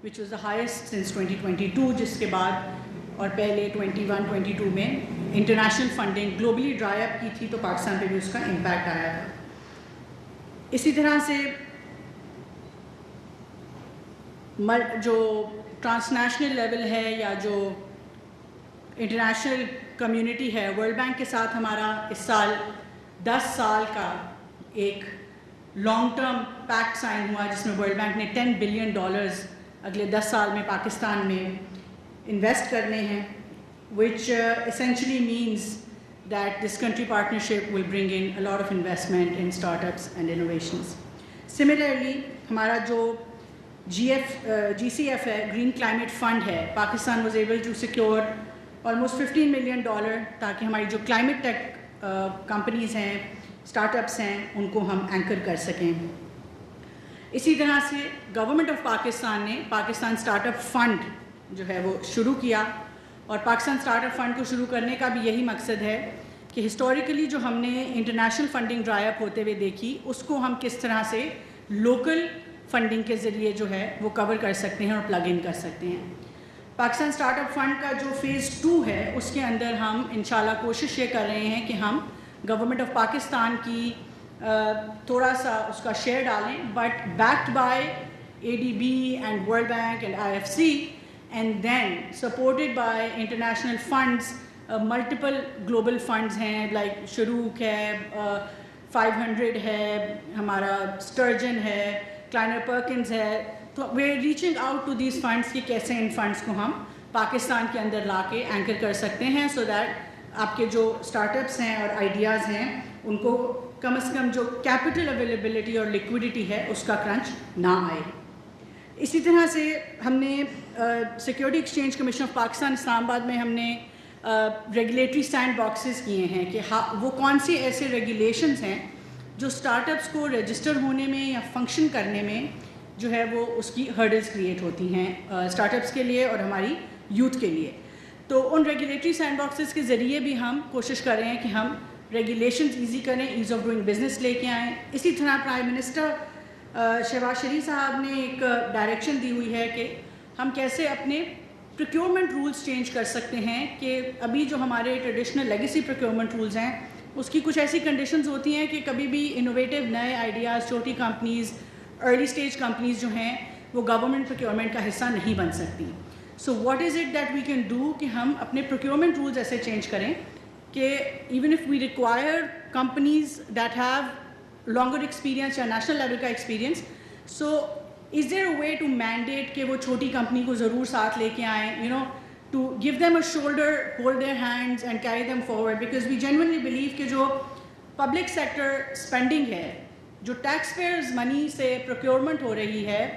which was the highest since 2022, جس کے بعد اور پہلے 21-22 میں انٹرنیشنل فنڈنگ گلوبلی ڈرائی اپ کی تھی تو پاکستان پہ بھی اس کا امپیکٹ آیا تھا. اسی طرح سے جو ٹرانسنیشنل لیول ہے یا جو انٹرنیشنل کمیونٹی ہے, ورلڈ بینک کے ساتھ ہمارا اس سال 10 سال کا ایک لانگ ٹرم پیکٹ سائن ہوا, جس میں ورلڈ بینک نے $10 بلین اگلے 10 سال میں پاکستان میں انویسٹ کرنے ہیں, which essentially means that this country partnership will bring in a lot of investment in startups and innovations. Similarly, ہمارا جو GCF ہے, گرین کلائمیٹ فنڈ ہے, Pakistan was able to secure almost $15 million تاکہ ہماری جو کلائمیٹ ٹیک کمپنیز ہیں, start ups ہیں, ان کو ہم اینکر کر سکیں. اسی طرح سے گورنمنٹ آف پاکستان نے پاکستان اسٹارٹ اپ فنڈ جو ہے وہ شروع کیا, اور پاکستان اسٹارٹ اپ فنڈ کو شروع کرنے کا بھی یہی مقصد ہے کہ ہسٹوریکلی جو ہم نے انٹرنیشنل فنڈنگ ڈرائی اپ ہوتے ہوئے دیکھی, اس کو ہم کس طرح سے لوکل فنڈنگ کے ذریعے جو ہے وہ کور کر سکتے ہیں اور پلگ ان کر سکتے ہیں. پاکستان اسٹارٹ اپ فنڈ کا جو فیز 2 ہے, اس کے اندر ہم انشاءاللہ کوشش یہ کر رہے ہیں کہ ہم گورنمنٹ آف پاکستان کی تھوڑا سا اس کا شیئر ڈالیں, but backed by ADB and world bank and IFC, and then supported by international funds. Multiple global funds ہیں, لائک شروق ہے, 500 ہے, ہمارا اسٹرجن ہے, کلائنر پرکنز ہے. تو we are reaching out to these funds کہ کیسے ان فنڈس کو ہم پاکستان کے اندر لا کے اینکر کر سکتے ہیں, سو دیٹ آپ کے جو اسٹارٹ اپس ہیں اور آئیڈیاز ہیں ان کو کم از کم جو کیپٹل اویلیبلٹی اور لیکوڈیٹی ہے اس کا کرنچ نہ آئے. اسی طرح سے ہم نے security exchange commission of Pakistan Islamabad میں ہم نے ریگولیٹری سینڈ باکسز کیے ہیں کہ وہ کون سی ایسے ریگولیشنز ہیں جو اسٹارٹ اپس کو رجسٹر ہونے میں یا فنکشن کرنے میں جو ہے وہ اس کی ہرڈلز کریٹ ہوتی ہیں اسٹارٹ اپس کے لیے اور ہماری یوتھ کے لیے. تو ان ریگولیٹری سینڈ باکسز کے ذریعے بھی ہم کوشش کر رہے ہیں کہ ہم ریگولیشنز ایزی کریں, ایز آف ڈوئنگ بزنس لے کے آئیں. اسی طرح پرائم منسٹر شہباز شریف صاحب نے ایک ڈائریکشن دی ہوئی ہے کہ ہم کیسے اپنے پروکیورمنٹ رولز چینج کر سکتے ہیں, کہ ابھی جو ہمارے ٹریڈیشنل لیگیسی پروکیورمنٹ رولز ہیں اس کی کچھ ایسی کنڈیشنز ہوتی ہیں کہ کبھی بھی انوویٹیو نئے آئیڈیاز, چھوٹی کمپنیز, ارلی سٹیج کمپنیز جو ہیں وہ گورنمنٹ پروکیورمنٹ کا حصہ نہیں بن سکتی. So what is it that we can do کہ ہم اپنے پروکیورمنٹ رولز ایسے چینج کریں کہ even if we require companies that have longer experience یا نیشنل لیول کا experience, so is there a way to mandate کہ وہ چھوٹی کمپنی کو ضرور ساتھ لے کے آئیں, to give them a shoulder, hold their hands and carry them forward, because we genuinely believe کہ جو پبلک سیکٹر اسپینڈنگ ہے, جو ٹیکس پیئرز منی سے پروکیورمنٹ ہو رہی ہے,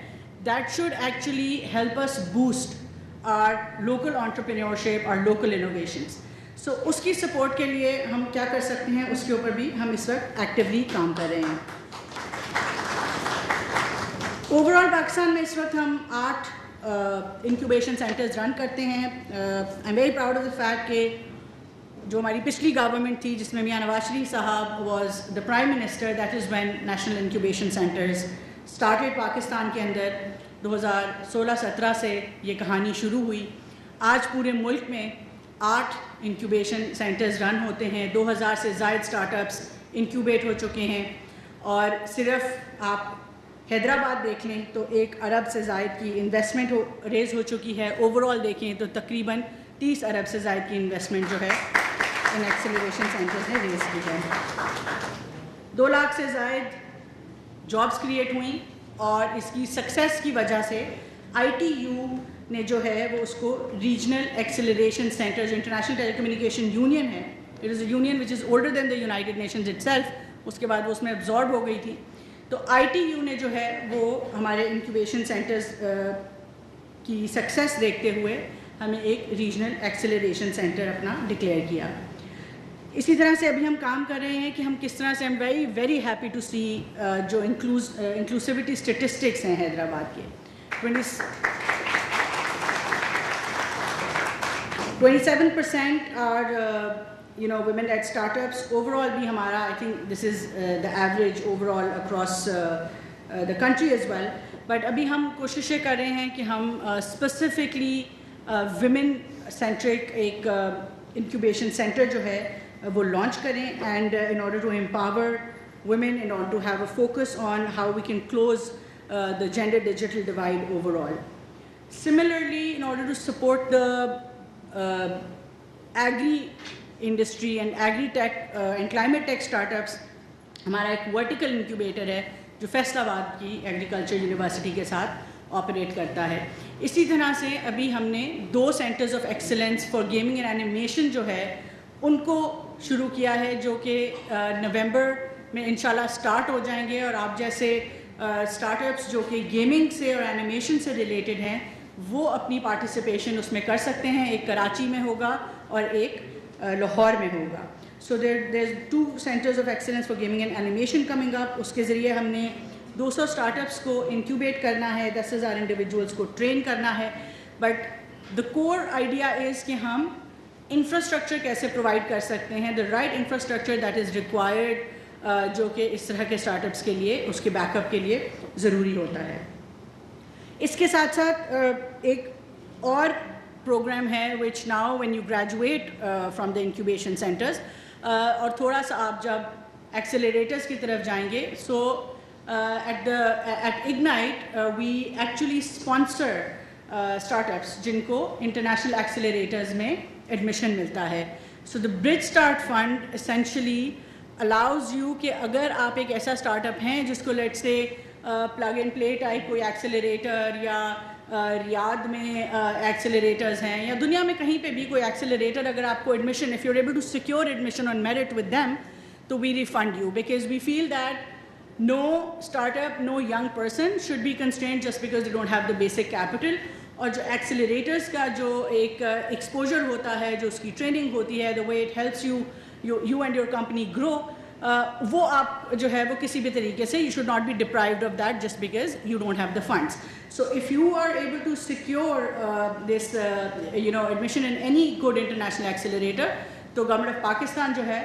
that should actually help us boost our local entrepreneurship, our local innovations. So اس کی سپورٹ کے لیے ہم کیا کر سکتے ہیں, اس کے اوپر بھی ہم اس وقت ایکٹیولی کام کر رہے ہیں. اوور آل پاکستان میں اس وقت ہم 8 انکیوبیشن سینٹرز رن کرتے ہیں. I am very proud of the fact کہ جو ہماری پچھلی گورنمنٹ تھی جس میں میاں نواز شریف صاحب was the prime minister, that is when national incubation centres started Pakistan کے اندر. 2016-17 سے یہ کہانی شروع ہوئی. آج پورے ملک میں 8 انکیوبیشن سینٹرز رن ہوتے ہیں, 2000 سے زائد اسٹارٹ اپس انکیوبیٹ ہو چکے ہیں, اور صرف آپ حیدرآباد دیکھ لیں تو 1 ارب سے زائد کی انویسٹمنٹ ریز ہو چکی ہے. اوور آل دیکھیں تو تقریباً 30 ارب سے زائد کی انویسٹمنٹ جو ہے ان ایکسیلریشن سینٹرز نے ریز کی ہے. 2 لاکھ سے زائد جابس کریٹ ہوئیں, اور اس کی سکسیس کی وجہ سے ITU نے جو ہے وہ اس کو ریجنل ایکسیلریشن سینٹر, جو انٹرنیشنل ٹیلی کمیونیکیشن یونین ہے, it is a union which is older than the United Nations itself, اس کے بعد وہ اس میں ابزارب ہو گئی تھی. تو ITU نے جو ہے وہ ہمارے انکیوبیشن سینٹرز کی سکسیس دیکھتے ہوئے ہمیں ایک ریجنل ایکسیلریشن سینٹر اپنا ڈکلیئر کیا. اسی طرح سے ابھی ہم کام کر رہے ہیں کہ ہم کس طرح سے, ایم ویری ہیپی ٹو سی جو انکلوسیوٹی اسٹیٹسٹکس ہیں حیدرآباد کے, 27% are women led startups. Overall بھی ہمارا, I think this is the average overall across the country as well. But ابھی ہم کوششیں کر رہے ہیں کہ ہم specifically women centric ایک incubation center جو ہے وہ لانچ کریں, and in order to empower women, in order to have a focus on how we can close the gender digital divide overall. Similarly, in order to support the agri industry and agri-tech and climate tech startups, ہمارا ایک vertical incubator ہے جو فیصل آباد کی agriculture university کے ساتھ operate کرتا ہے. اسی طرح سے ابھی ہم نے 2 centres of excellence for gaming and animation جو ہے ان کو شروع کیا ہے, جو کہ نومبر میں انشاءاللہ سٹارٹ ہو جائیں گے, اور آپ جیسے اسٹارٹ اپس جو کہ گیمنگ سے اور اینیمیشن سے ریلیٹڈ ہیں وہ اپنی پارٹیسپیشن اس میں کر سکتے ہیں. ایک کراچی میں ہوگا اور ایک لاہور میں ہوگا. So there's 2 centers of excellence for gaming and animation coming up. اس کے ذریعے ہم نے 200 اسٹارٹ اپس کو انکیوبیٹ کرنا ہے, 10,000 انڈیویجولس کو ٹرین کرنا ہے. But the cover idea is کہ ہم انفراسٹرکچر کیسے پرووائڈ کر سکتے ہیں, the right infrastructure that is required, جو کہ اس طرح کے اسٹارٹ اپس کے لیے اس کے بیک اپ کے لیے ضروری ہوتا ہے. اس کے ساتھ ساتھ ایک اور پروگرام ہے which now when you graduate from the incubation centers, اور تھوڑا سا آپ جب ایکسیلریٹرز کی طرف جائیں گے, so at Ignite we actually sponsor startups جن کو انٹرنیشنل ایکسیلریٹرز میں ایڈمیشن ملتا ہے. So the bridge start fund essentially allows you کہ اگر آپ ایک ایسا اسٹارٹ اپ ہیں جس کو لیٹ سے پلگ اینڈ پلے ٹائپ کوئی ایکسیلریٹر یا ریاض میں ایکسیلریٹرز ہیں یا دنیا میں کہیں پہ بھی کوئی ایکسیلریٹر, اگر آپ کو admission, if you're able to secure admission on merit with them, تو we refund you, because we feel that no startup, no young person should be constrained just because they don't have the basic capital. اور جو ایکسیلریٹرز کا جو ایک exposure ہوتا ہے, جو اس کی ٹریننگ ہوتی ہے, the way it helps you and your company grow, وہ آپ جو ہے وہ کسی بھی طریقے سے you should not be deprived of that just because you don't have the funds. So if you are able to secure this admission in any good international accelerator, تو گورنمنٹ آف پاکستان جو ہے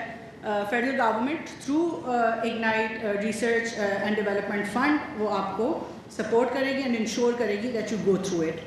federal government through ignite research and development fund وہ آپ کو support کرے گی and ensure کرے گی that you go through it.